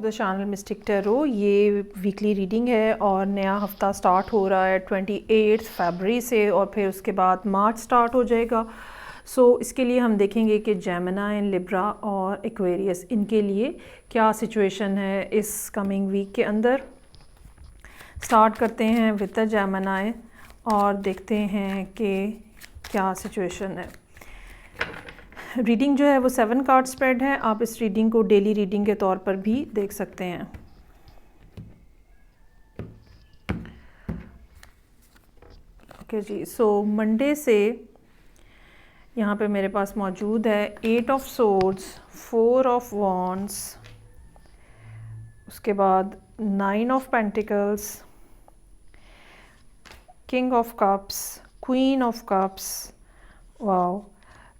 The channel mistake tarot. ये weekly reading है और नया हफ्ता स्टार्ट हो रहा है 28 फरवरी से और फिर उसके बाद मार्च स्टार्ट हो जाएगा। इसके लिए हम देखेंगे कि जेमिनी, लिब्रा और एक्वेरियस इनके लिए क्या सिचुएशन है इस कमिंग वीक के अंदर। स्टार्ट करते हैं विद द जेमिनी और देखते हैं कि क्या सिचुएशन है। रीडिंग जो है वो 7 कार्ड स्प्रेड है। आप इस रीडिंग को डेली रीडिंग के तौर पर भी देख सकते हैं। ओके जी, मंडे से यहाँ पे मेरे पास मौजूद है 8 ऑफ सोर्ड्स, 4 ऑफ वॉन्ड्स, उसके बाद 9 of pentacles, king of cups, queen of cups, wow,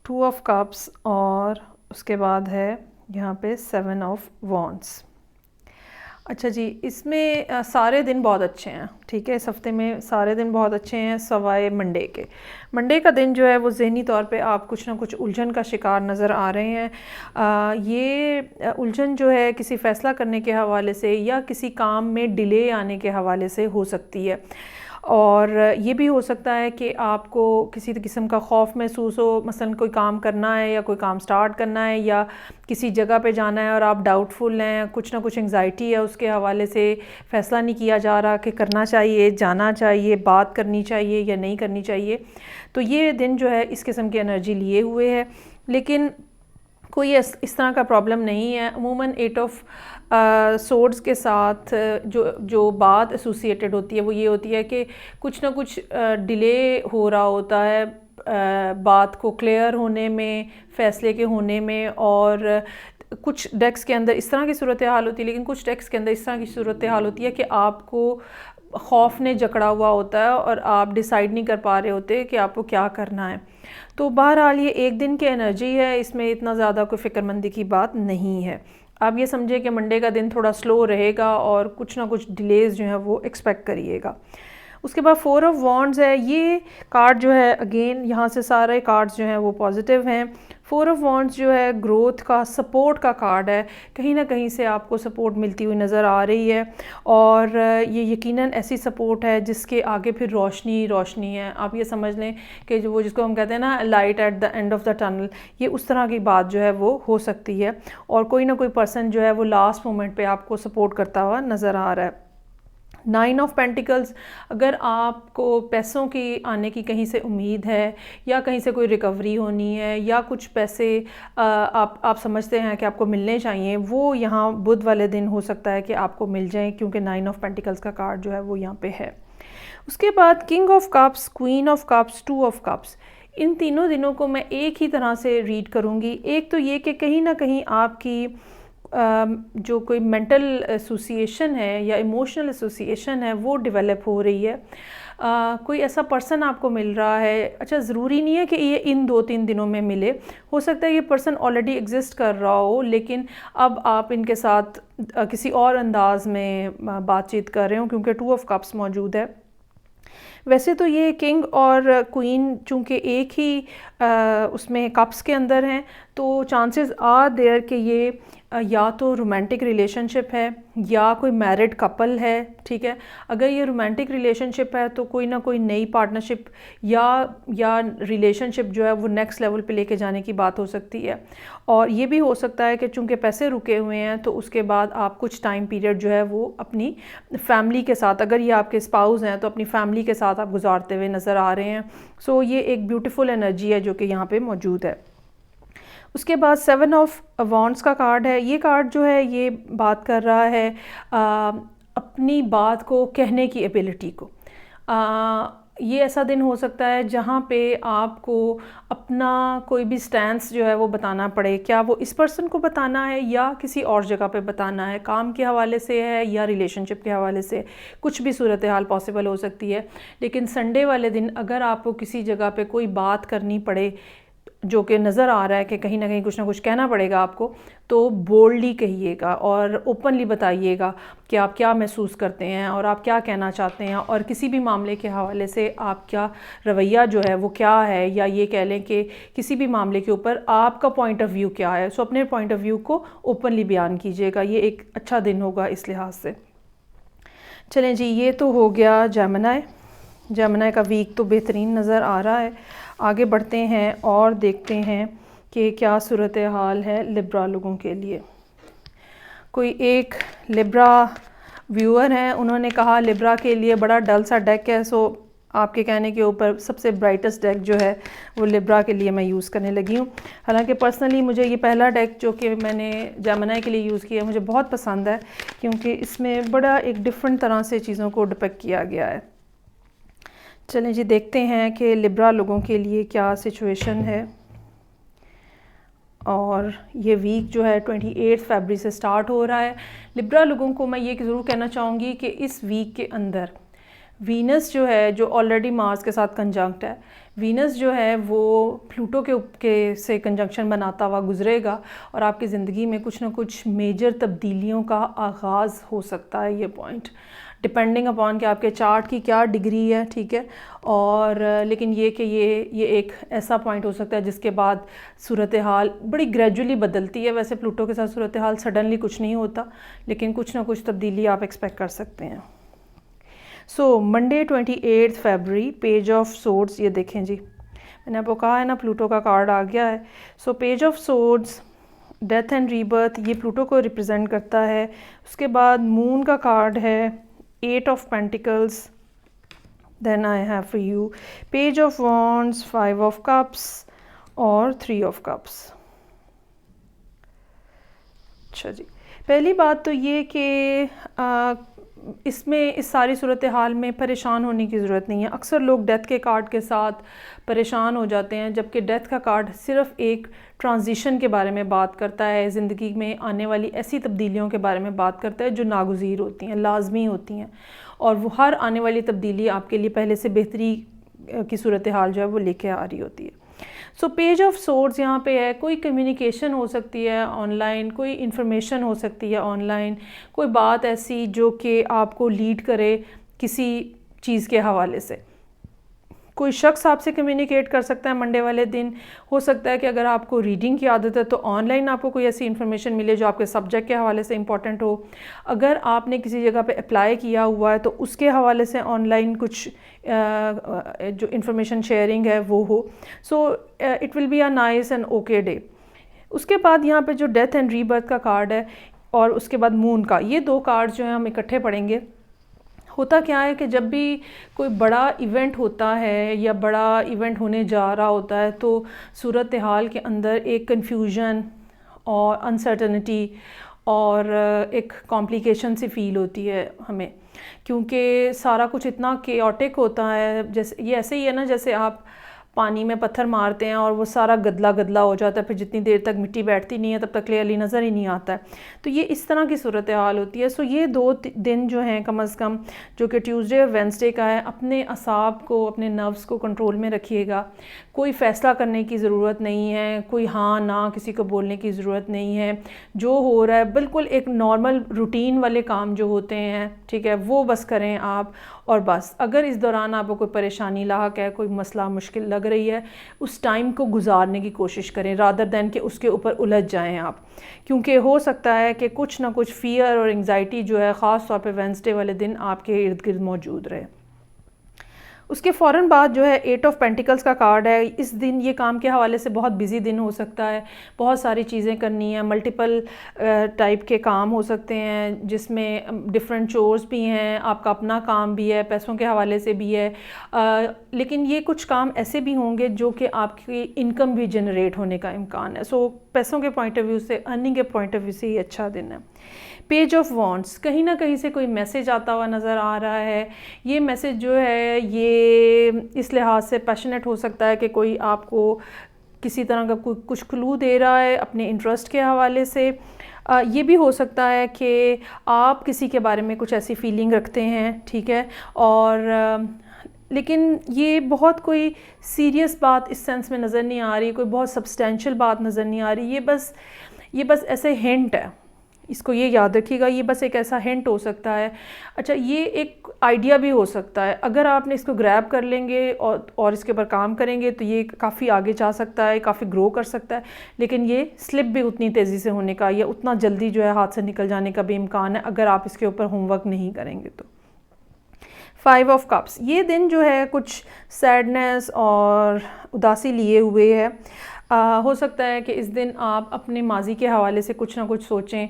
2 of cups और उसके बाद है यहाँ पे 7 ऑफ वॉन्ड्स। अच्छा जी, इसमें सारे दिन बहुत अच्छे हैं, ठीक है। इस हफ्ते में सारे दिन बहुत अच्छे हैं सवाए मंडे के। मंडे का दिन जो है वो ज़हनी तौर पे आप कुछ ना कुछ उलझन का शिकार नज़र आ रहे हैं। ये उलझन जो है किसी फ़ैसला करने के हवाले से या किसी काम में डिले आने के हवाले से हो सकती है। और ये भी हो सकता है कि आपको किसी किस्म का खौफ महसूस हो, मसलन कोई काम करना है या कोई काम स्टार्ट करना है या किसी जगह पे जाना है और आप डाउटफुल हैं, कुछ ना कुछ एंग्जाइटी है, उसके हवाले से फ़ैसला नहीं किया जा रहा कि करना चाहिए, जाना चाहिए, बात करनी चाहिए या नहीं करनी चाहिए। तो ये दिन जो है इस किस्म की एनर्जी लिए हुए है, लेकिन कोई इस तरह का प्रॉब्लम नहीं है। अमूमन 8 ऑफ सोर्ड्स के साथ जो बात एसोसिएटेड होती है वो ये होती है कि कुछ ना कुछ डिले हो रहा होता है बात को क्लियर होने में, फ़ैसले के होने में। और कुछ डेक्स के अंदर इस तरह की सूरत हाल होती है, लेकिन कुछ डेक्स के अंदर इस तरह की सूरत हाल होती है कि आपको खौफ ने जकड़ा हुआ होता है और आप डिसाइड नहीं कर पा रहे होते कि आपको क्या करना है। तो बहरहाल ये एक दिन की एनर्जी है, इसमें इतना ज़्यादा कोई फ़िक्रमंदी की बात नहीं है। आप ये समझे कि मंडे का दिन थोड़ा स्लो रहेगा और कुछ ना कुछ डिलेज़ जो हैं वो एक्सपेक्ट करिएगा। उसके बाद 4 ऑफ वॉन्ड्स है। ये कार्ड जो है अगेन यहाँ से सारे कार्ड्स जो हैं वो पॉजिटिव हैं। 4 ऑफ वॉन्ड्स जो है ग्रोथ का, सपोर्ट का कार्ड है। कहीं ना कहीं से आपको सपोर्ट मिलती हुई नज़र आ रही है और ये यकीनन ऐसी सपोर्ट है जिसके आगे फिर रोशनी रोशनी है। आप ये समझ लें कि जो वो जिसको हम कहते हैं ना light at the end of the tunnel, ये उस तरह की बात जो है वो हो सकती है और कोई ना कोई पर्सन जो है वो लास्ट मोमेंट पे आपको सपोर्ट करता हुआ नज़र आ रहा है। 9 ऑफ पेंटिकल्स, अगर आपको पैसों की आने की कहीं से उम्मीद है या कहीं से कोई रिकवरी होनी है या कुछ पैसे आप समझते हैं कि आपको मिलने चाहिए, वो यहाँ बुध वाले दिन हो सकता है कि आपको मिल जाएं, क्योंकि 9 ऑफ पेंटिकल्स का कार्ड जो है वो यहाँ पे है। उसके बाद king of cups, queen of cups, 2 of cups, इन तीनों दिनों को मैं एक ही तरह से रीड करूँगी। एक तो ये कि कहीं ना कहीं आपकी जो कोई मेंटल एसोसिएशन है या इमोशनल एसोसिएशन है वो डेवलप हो रही है। कोई ऐसा पर्सन आपको मिल रहा है। अच्छा, ज़रूरी नहीं है कि ये इन 2-3 दिनों में मिले, हो सकता है ये पर्सन ऑलरेडी एग्जिस्ट कर रहा हो, लेकिन अब आप इनके साथ किसी और अंदाज में बातचीत कर रहे हो क्योंकि 2 ऑफ कप्स मौजूद है। वैसे तो ये किंग और क्वीन चूँकि एक ही उसमें कप्स के अंदर हैं, तो चांसेस आर देयर कि ये या तो रोमांटिक रिलेशनशिप है या कोई मैरिड कपल है, ठीक है। अगर ये रोमांटिक रिलेशनशिप है तो कोई ना कोई नई पार्टनरशिप या रिलेशनशिप जो है वो नेक्स्ट लेवल पे लेके जाने की बात हो सकती है। और ये भी हो सकता है कि चूँकि पैसे रुके हुए हैं तो उसके बाद आप कुछ टाइम पीरियड जो है वो अपनी फैमिली के साथ, अगर ये आपके स्पाउस हैं तो अपनी फैमिली के साथ आप गुजारते हुए नज़र आ रहे हैं। ये एक ब्यूटीफुल एनर्जी है जो कि यहाँ पे मौजूद है। उसके बाद 7 ऑफ वॉन्ड्स का कार्ड है। ये कार्ड जो है ये बात कर रहा है अपनी बात को कहने की एबिलिटी को। ये ऐसा दिन हो सकता है जहाँ पे आपको अपना कोई भी स्टैंस जो है वो बताना पड़े। क्या वो इस पर्सन को बताना है या किसी और जगह पे बताना है, काम के हवाले से है या रिलेशनशिप के हवाले से, कुछ भी सूरत हाल पॉसिबल हो सकती है। लेकिन संडे वाले दिन अगर आपको किसी जगह पे कोई बात करनी पड़े जो कि नज़र आ रहा है कि कहीं ना कहीं कुछ ना कुछ कहना पड़ेगा आपको, तो बोल्डली कहिएगा और ओपनली बताइएगा कि आप क्या महसूस करते हैं और आप क्या कहना चाहते हैं, और किसी भी मामले के हवाले से आपका रवैया जो है वो क्या है, या ये कह लें कि किसी भी मामले के ऊपर आपका पॉइंट ऑफ व्यू क्या है। सो अपने पॉइंट ऑफ व्यू को ओपनली बयान कीजिएगा। ये एक अच्छा दिन होगा इस लिहाज से। चलें जी, ये तो हो गया जेमिनी। जेमिनी का वीक तो बेहतरीन नज़र आ रहा है। आगे बढ़ते हैं और देखते हैं कि क्या सूरत हाल है लिब्रा लोगों के लिए। कोई एक लिब्रा व्यूअर हैं, उन्होंने कहा लिब्रा के लिए बड़ा डल सा डेक है। सो आपके कहने के ऊपर सबसे ब्राइटेस्ट डेक जो है वो लिब्रा के लिए मैं यूज़ करने लगी हूँ। हालांकि पर्सनली मुझे ये पहला डेक जो कि मैंने जेमिनी के लिए यूज़ किया मुझे बहुत पसंद है, क्योंकि इसमें बड़ा एक डिफरेंट तरह से चीज़ों को डिपिक्ट किया गया है। चलें जी, देखते हैं कि लिब्रा लोगों के लिए क्या सिचुएशन है। और ये वीक जो है 28 फरवरी से स्टार्ट हो रहा है। लिब्रा लोगों को मैं ये ज़रूर कहना चाहूँगी कि इस वीक के अंदर वीनस जो है, जो ऑलरेडी मार्स के साथ कंजंक्ट है, वीनस जो है वो प्लूटो के से कंजंक्शन बनाता हुआ गुजरेगा, और आपकी ज़िंदगी में कुछ ना कुछ मेजर तब्दीलियों का आगाज़ हो सकता है। ये पॉइंट डिपेंडिंग अपॉन कि आपके चार्ट की क्या डिग्री है, ठीक है। और लेकिन ये कि ये एक ऐसा पॉइंट हो सकता है जिसके बाद सूरत हाल बड़ी ग्रेजुअली बदलती है। वैसे प्लूटो के साथ सूरत हाल सडनली कुछ नहीं होता, लेकिन कुछ ना कुछ तब्दीली आप एक्सपेक्ट कर सकते हैं। So Monday 28 February, page of swords, ये देखें जी, मैंने आपको कहा है ना प्लूटो का कार्ड आ गया है। So page of swords, death and rebirth, ये प्लूटो को रिप्रेजेंट करता है। उसके बाद मून का कार्ड है, 8 of pentacles. Then I have for you page of wands, 5 of cups और 3 ऑफ कप्स। अच्छा जी, पहली बात तो ये कि इसमें इस सारी सूरत हाल में परेशान होने की ज़रूरत नहीं है। अक्सर लोग डेथ के कार्ड के साथ परेशान हो जाते हैं, जबकि डेथ का कार्ड सिर्फ एक ट्रांजिशन के बारे में बात करता है, ज़िंदगी में आने वाली ऐसी तब्दीलियों के बारे में बात करता है जो नागुज़ीर होती हैं, लाजमी होती हैं, और वो हर आने वाली तब्दीली आपके लिए पहले से बेहतरी की सूरत हाल जो है वो लेके आ रही होती है। सो पेज ऑफ सोर्ड्स यहाँ पे है। कोई कम्युनिकेशन हो सकती है ऑनलाइन, कोई इन्फॉर्मेशन हो सकती है ऑनलाइन, कोई बात ऐसी जो कि आपको लीड करे किसी चीज़ के हवाले से। कोई शख्स आपसे कम्युनिकेट कर सकता है मंडे वाले दिन। हो सकता है कि अगर आपको रीडिंग की आदत है तो ऑनलाइन आपको कोई ऐसी इन्फॉर्मेशन मिले जो आपके सब्जेक्ट के हवाले से इंपॉर्टेंट हो। अगर आपने किसी जगह पे अप्लाई किया हुआ है तो उसके हवाले से ऑनलाइन कुछ जो इन्फॉर्मेशन शेयरिंग है वो हो। So it will be a nice and okay day. उसके बाद यहाँ पे जो डेथ एंड रीबर्थ का कार्ड है और उसके बाद मून का, ये दो कार्ड जो हैं हम इकट्ठे पढ़ेंगे। होता क्या है कि जब भी कोई बड़ा इवेंट होता है या बड़ा इवेंट होने जा रहा होता है तो सूरत हाल के अंदर एक कन्फ्यूजन और अनसर्टनिटी और एक कॉम्प्लिकेशन सी फील होती है हमें, क्योंकि सारा कुछ इतना केओटिक होता है। जैसे ये ऐसे ही है ना, जैसे आप पानी में पत्थर मारते हैं और वो सारा गदला गदला हो जाता है, फिर जितनी देर तक मिट्टी बैठती नहीं है तब तक क्लियरली नज़र ही नहीं आता है। तो ये इस तरह की सूरत हाल होती है। सो ये 2 दिन जो हैं कम अज़ कम, जो कि ट्यूसडे और वेंसडे का है, अपने असाब को, अपने नर्व्स को कंट्रोल में रखिएगा। कोई फ़ैसला करने की ज़रूरत नहीं है, कोई हाँ ना किसी को बोलने की ज़रूरत नहीं है। जो हो रहा है बिल्कुल एक नॉर्मल रूटीन वाले काम जो होते हैं, ठीक है, वो बस करें आप। और बस अगर इस दौरान आपको कोई परेशानी लाक है, कोई मसला मुश्किल लग रही है, उस टाइम को गुजारने की कोशिश करें रादर दैन कि उसके ऊपर उलझ जाएं आप, क्योंकि हो सकता है कि कुछ ना कुछ फ़ियर और एंग्जाइटी जो है ख़ास तौर पे वेंसडे वाले दिन आपके इर्द गिर्द मौजूद रहे। उसके फ़ौरन बाद जो है 8 ऑफ पेंटिकल्स का कार्ड है। इस दिन ये काम के हवाले से बहुत बिज़ी दिन हो सकता है, बहुत सारी चीज़ें करनी है, मल्टीपल टाइप के काम हो सकते हैं जिसमें डिफरेंट चोर्स भी हैं, आपका अपना काम भी है, पैसों के हवाले से भी है। लेकिन ये कुछ काम ऐसे भी होंगे जो कि आपकी इनकम भी जनरेट होने का इम्कान है। सो पैसों के पॉइंट ऑफ व्यू से, अर्निंग के पॉइंट ऑफ व्यू से ये अच्छा दिन है। पेज ऑफ वॉन्ड्स, कहीं ना कहीं से कोई मैसेज आता हुआ नज़र आ रहा है। ये मैसेज जो है ये इस लिहाज से पैशनेट हो सकता है कि कोई आपको किसी तरह का कुछ क्लू दे रहा है अपने इंटरेस्ट के हवाले से। ये भी हो सकता है कि आप किसी के बारे में कुछ ऐसी फीलिंग रखते हैं, ठीक है, और लेकिन ये बहुत कोई सीरियस बात इस सेंस में नज़र नहीं आ रही, कोई बहुत सब्सटेंशियल बात नज़र नहीं आ रही। ये बस ऐसे हिंट है, इसको ये याद रखिएगा, ये बस एक ऐसा हिंट हो सकता है। अच्छा, ये एक आइडिया भी हो सकता है, अगर आपने इसको ग्रैब कर लेंगे और इसके ऊपर काम करेंगे तो ये काफ़ी आगे जा सकता है, काफ़ी ग्रो कर सकता है। लेकिन ये स्लिप भी उतनी तेज़ी से होने का या उतना जल्दी जो है हाथ से निकल जाने का भी इम्कान है अगर आप इसके ऊपर होमवर्क नहीं करेंगे तो। 5 ऑफ कप्स, ये दिन जो है कुछ सैडनेस और उदासी लिए हुए है। हो सकता है कि इस दिन आप अपने माजी के हवाले से कुछ ना कुछ सोचें,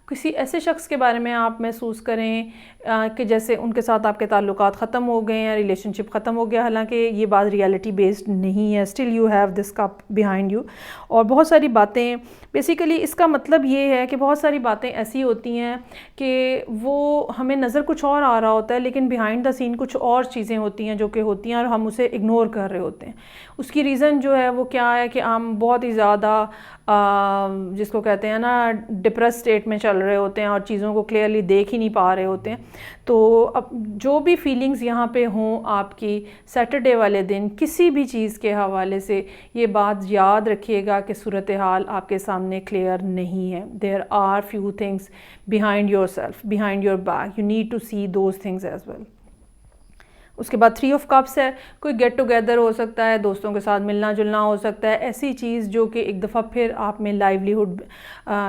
किसी ऐसे शख्स के बारे में आप महसूस करें कि जैसे उनके साथ आपके ताल्लुकात ख़त्म हो गए या रिलेशनशिप ख़त्म हो गया, हालांकि ये बात रियलिटी बेस्ड नहीं है। Still you have this cup behind you. और बहुत सारी बातें, बेसिकली इसका मतलब ये है कि बहुत सारी बातें ऐसी होती हैं कि वो हमें नज़र कुछ और आ रहा होता है लेकिन बिहाइंड द सीन कुछ और चीज़ें होती हैं जो कि होती हैं और हम उसे इग्नोर कर रहे होते हैं। उसकी रीज़न जो है वो क्या है कि हम बहुत ही ज़्यादा जिसको कहते हैं ना डिप्रेस स्टेट में चल रहे होते हैं और चीज़ों को क्लियरली देख ही नहीं पा रहे होते हैं। तो अब जो भी फीलिंग्स यहाँ पे हों आपकी सैटरडे वाले दिन किसी भी चीज़ के हवाले से, ये बात याद रखिएगा कि सूरत हाल आपके सामने क्लियर नहीं है। There are few things behind yourself, behind your back, you need to see those things as well. उसके बाद 3 ऑफ कप्स है, कोई गेट टुगेदर हो सकता है, दोस्तों के साथ मिलना जुलना हो सकता है, ऐसी चीज़ जो कि एक दफ़ा फिर आप में लाइवलीहुड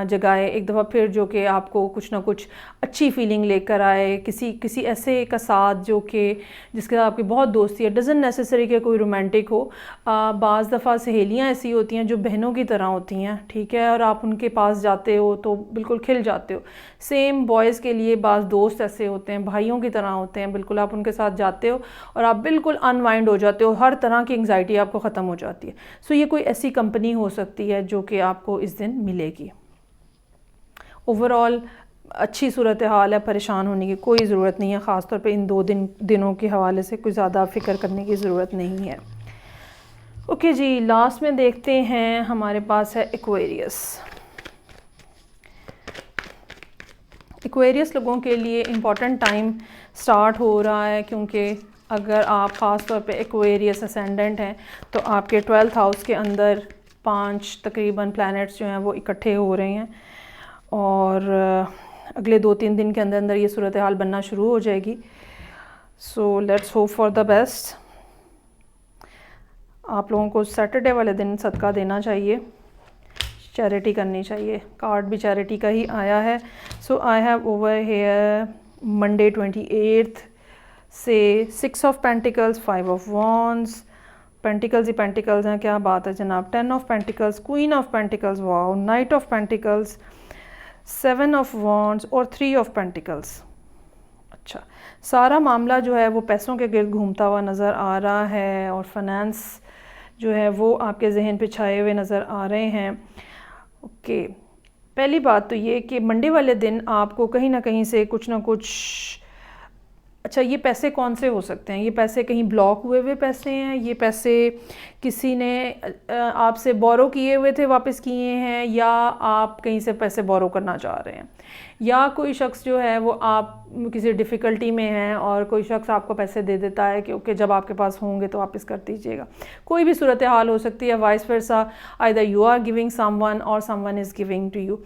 जगाए, एक दफ़ा फिर जो कि आपको कुछ ना कुछ अच्छी फीलिंग लेकर आए, किसी ऐसे का साथ जो कि जिसके साथ आपकी बहुत दोस्ती है। डजंट नेसेसरी कि कोई रोमांटिक हो, बाज़ दफ़ा सहेलियाँ ऐसी होती हैं जो बहनों की तरह होती हैं, ठीक है, और आप उनके पास जाते हो तो बिल्कुल खिल जाते हो। सेम बॉयज़ के लिए बाज़ दोस्त ऐसे होते हैं, भाइयों की तरह होते हैं, बिल्कुल आप उनके साथ जाते हो और आप बिल्कुल अनवाइंड हो जाते हो, हर तरह की एंग्जाइटी आपको ख़त्म हो जाती है। सो ये कोई ऐसी कंपनी हो सकती है जो कि आपको इस दिन मिलेगी। ओवरऑल अच्छी सूरत हाल है, परेशान होने की कोई ज़रूरत नहीं है, ख़ास तौर पे इन 2 दिनों के हवाले से कोई ज़्यादा फ़िक्र करने की ज़रूरत नहीं है। ओके जी, लास्ट में देखते हैं, हमारे पास है एक्वेरियस। एक्वेरियस लोगों के लिए इम्पॉर्टेंट टाइम स्टार्ट हो रहा है, क्योंकि अगर आप ख़ास तौर पे एक्वेरियस असेंडेंट हैं तो आपके 12th हाउस के अंदर 5 तकरीबन प्लैनेट्स जो हैं वो इकट्ठे हो रहे हैं और अगले 2-3 दिन के अंदर अंदर ये सूरत हाल बनना शुरू हो जाएगी। So let's hope for the best. आप लोगों को सैटरडे वाले दिन सदका देना चाहिए, चैरिटी करनी चाहिए। कार्ड भी चैरिटी का ही आया है। So I have over here Monday 28 से 6 of pentacles, 5 of wands, pentacles ही पेंटिकल्स हैं, क्या बात है जनाब। 10 of pentacles, queen of pentacles, wow, knight of pentacles, 7 of wands और 3 ऑफ पेंटिकल्स। अच्छा, सारा मामला जो है वो पैसों के गिर्द घूमता हुआ नज़र आ रहा है और फाइनेंस जो है वो आपके जहन पे छाए हुए नज़र आ रहे हैं। ओके, पहली बात तो ये कि मंडे वाले दिन आपको कहीं ना कहीं से कुछ ना कुछ, अच्छा ये पैसे कौन से हो सकते हैं, ये पैसे कहीं ब्लॉक हुए पैसे हैं, ये पैसे किसी ने आपसे बोरो किए हुए थे वापस किए हैं, या आप कहीं से पैसे बोरो करना चाह रहे हैं, या कोई शख्स जो है वो आप किसी डिफ़िकल्टी में है और कोई शख्स आपको पैसे दे देता है कि ओके जब आपके पास होंगे तो वापस कर दीजिएगा। कोई भी सूरत हाल हो सकती है, vice versa, either you are giving someone और someone is giving to you.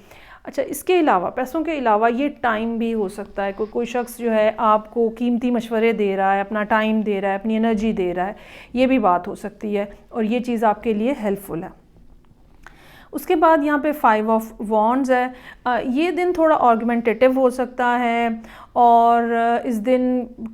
अच्छा, इसके अलावा पैसों के अलावा ये टाइम भी हो सकता है, कोई शख्स जो है आपको कीमती मशवरे दे रहा है, अपना टाइम दे रहा है, अपनी एनर्जी दे रहा है, ये भी बात हो सकती है और ये चीज़ आपके लिए हेल्पफुल है। उसके बाद यहाँ पे 5 ऑफ वॉन्ड्स है। ये दिन थोड़ा आर्गुमेंटेटिव हो सकता है और इस दिन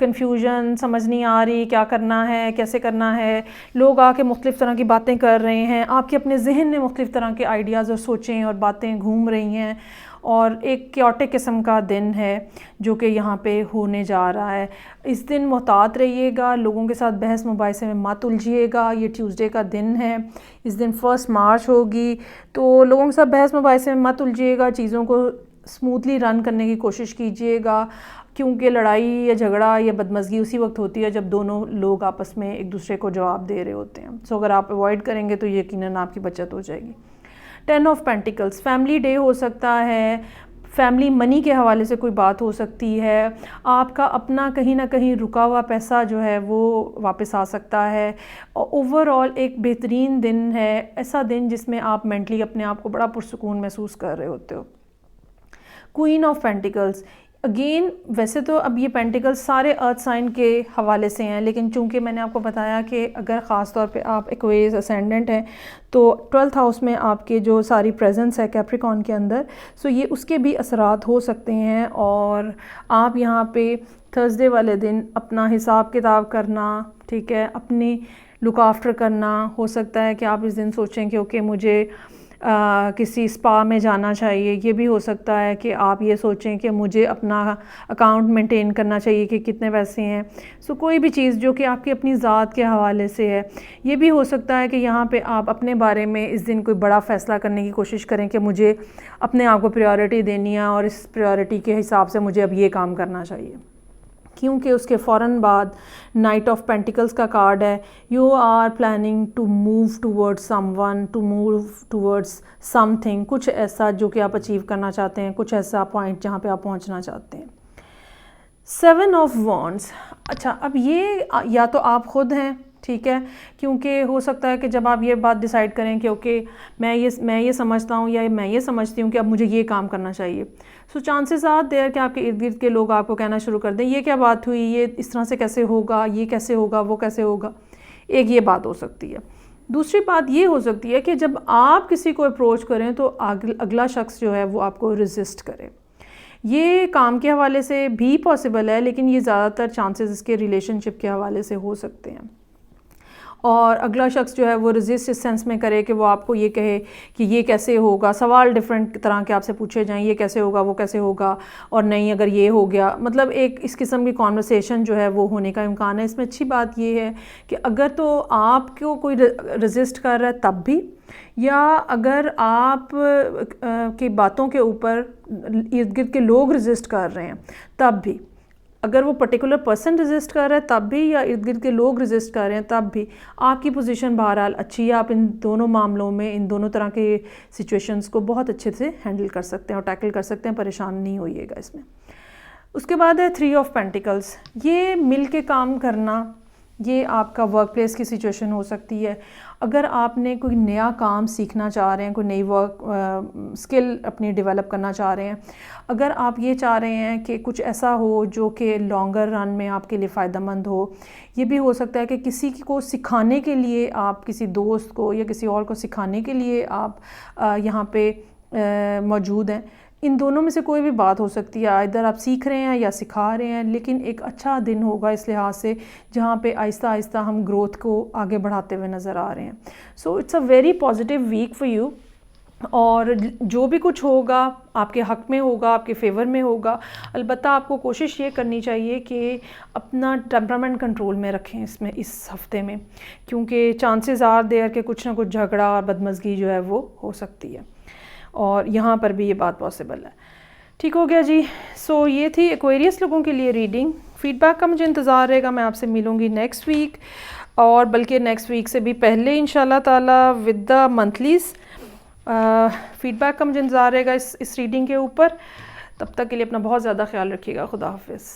कन्फ्यूजन, समझ नहीं आ रही क्या करना है, कैसे करना है, लोग आके मुख्तलिफ़ तरह की बातें कर रहे हैं, आपके अपने जहन में मुख्तलिफ़ तरह के आइडियाज़ और सोचें और बातें घूम रही हैं और एक क्योटिक किस्म का दिन है जो कि यहाँ पे होने जा रहा है। इस दिन मोहतात रहिएगा, लोगों के साथ बहस मुबाहिसे में मत उलझिएगा। ये ट्यूसडे का दिन है, इस दिन 1 मार्च होगी, तो लोगों के साथ बहस मुबाहिसे में मत उलझिएगा, चीज़ों को स्मूथली रन करने की कोशिश कीजिएगा, क्योंकि लड़ाई या झगड़ा या बदमज़गी उसी वक्त होती है जब दोनों लोग आपस में एक दूसरे को जवाब दे रहे होते हैं। सो अगर आप अवॉइड करेंगे तो यकीनन आपकी बचत हो जाएगी। 10 ऑफ पेंटिकल्स, फैमिली डे हो सकता है, फैमिली मनी के हवाले से कोई बात हो सकती है, आपका अपना कहीं ना कहीं रुका हुआ पैसा जो है वो वापस आ सकता है। ओवरऑल एक बेहतरीन दिन है, ऐसा दिन जिसमें आप मेंटली अपने आप को बड़ा पुरसुकून महसूस कर रहे होते हो। क्वीन ऑफ पेंटिकल्स, अगेन वैसे तो अब ये पेंटिकल्स सारे अर्थ साइन के हवाले से हैं, लेकिन चूंकि मैंने आपको बताया कि अगर ख़ास तौर पे आप एक्वेरियस असेंडेंट हैं तो 12th हाउस में आपके जो सारी प्रेजेंस है कैप्रिकॉर्न के अंदर, सो ये उसके भी असरात हो सकते हैं। और आप यहाँ पे थर्सडे वाले दिन अपना हिसाब किताब करना, ठीक है, अपनी लुक आफ्टर करना, हो सकता है कि आप इस दिन सोचें कि ओके मुझे किसी स्पा में जाना चाहिए। ये भी हो सकता है कि आप ये सोचें कि मुझे अपना अकाउंट मेंटेन करना चाहिए कि कितने पैसे हैं। सो कोई भी चीज़ जो कि आपकी अपनी ज़ात के हवाले से है। ये भी हो सकता है कि यहाँ पे आप अपने बारे में इस दिन कोई बड़ा फ़ैसला करने की कोशिश करें कि मुझे अपने आप को प्रायोरिटी देनी है और इस प्रायोरिटी के हिसाब से मुझे अब ये काम करना चाहिए, क्योंकि उसके फ़ौरन बाद नाइट ऑफ पेंटिकल्स का कार्ड है। You are planning to move towards someone, to move towards something, कुछ ऐसा जो कि आप अचीव करना चाहते हैं, कुछ ऐसा पॉइंट जहाँ पे आप पहुँचना चाहते हैं। 7 ऑफ वॉन्ड्स, अच्छा अब ये या तो आप ख़ुद हैं, ठीक है, क्योंकि हो सकता है कि जब आप ये बात डिसाइड करें कि ओके मैं ये समझता हूँ या मैं ये समझती हूँ कि अब मुझे ये काम करना चाहिए, सो चांसेस आर देयर कि आपके इर्द गिर्द के लोग आपको कहना शुरू कर दें ये क्या बात हुई, ये इस तरह से कैसे होगा, ये कैसे होगा, वो कैसे होगा। एक ये बात हो सकती है। दूसरी बात ये हो सकती है कि जब आप किसी को अप्रोच करें तो अगला शख्स जो है वो आपको रेजिस्ट करे। ये काम के हवाले से भी पॉसिबल है, लेकिन ये ज़्यादातर चांसेस इसके रिलेशनशिप के हवाले से हो सकते हैं। और अगला शख्स जो है वो रेजिस्ट इस सेंस में करे कि वो आपको ये कहे कि ये कैसे होगा, सवाल डिफरेंट तरह के आपसे पूछे जाएं, ये कैसे होगा, वो कैसे होगा, और नहीं अगर ये हो गया, मतलब एक इस किस्म की कॉन्वर्सेशन जो है वो होने का इम्कान है। इसमें अच्छी बात ये है कि अगर तो आपको कोई रेजिस्ट कर रहा है तब भी, या अगर आप की बातों के ऊपर इर्द गिर्द के लोग रेजिस्ट कर रहे हैं तब भी, अगर वो पर्टिकुलर पर्सन रेजिस्ट कर रहा है तब भी, या इर्द गिर्द के लोग रेजिस्ट कर रहे हैं तब भी, आपकी पोजीशन बहरहाल अच्छी है। आप इन दोनों मामलों में, इन दोनों तरह के सिचुएशंस को बहुत अच्छे से हैंडल कर सकते हैं और टैकल कर सकते हैं, परेशान नहीं होइएगा इसमें। उसके बाद है 3 ऑफ पेंटिकल्स, ये मिल के काम करना, ये आपका वर्क प्लेस की सिचुएशन हो सकती है। अगर आपने कोई नया काम सीखना चाह रहे हैं, कोई नई वर्क स्किल अपनी डेवलप करना चाह रहे हैं, अगर आप ये चाह रहे हैं कि कुछ ऐसा हो जो कि लॉन्गर रन में आपके लिए फ़ायदेमंद हो, ये भी हो सकता है कि किसी को सिखाने के लिए, आप किसी दोस्त को या किसी और को सिखाने के लिए आप यहाँ पे मौजूद हैं। इन दोनों में से कोई भी बात हो सकती है, इधर आप सीख रहे हैं या सिखा रहे हैं, लेकिन एक अच्छा दिन होगा इस लिहाज से जहाँ पे आहिस्ता आहिस्ता हम ग्रोथ को आगे बढ़ाते हुए नज़र आ रहे हैं। So it's a very positive week for you, और जो भी कुछ होगा आपके हक़ में होगा, आपके फेवर में होगा। अलबत्ता आपको कोशिश ये करनी चाहिए कि अपना टेम्परामेंट कंट्रोल में रखें इसमें, इस हफ़्ते में, क्योंकि चांसेस आर देयर कि कुछ ना कुछ झगड़ा और बदमज़गी जो है वो हो सकती है, और यहाँ पर भी ये बात पॉसिबल है। ठीक हो गया जी। सो ये थी एक्वेरियस लोगों के लिए रीडिंग। फ़ीडबैक का मुझे इंतज़ार रहेगा, मैं आपसे मिलूँगी नेक्स्ट वीक, और बल्कि नेक्स्ट वीक से भी पहले इंशाल्लाह ताला विद द मंथलीज़। फ़ीडबैक का मुझे इंतज़ार रहेगा इस रीडिंग के ऊपर। तब तक के लिए अपना बहुत ज़्यादा ख्याल रखिएगा। खुदा हाफ़िज़।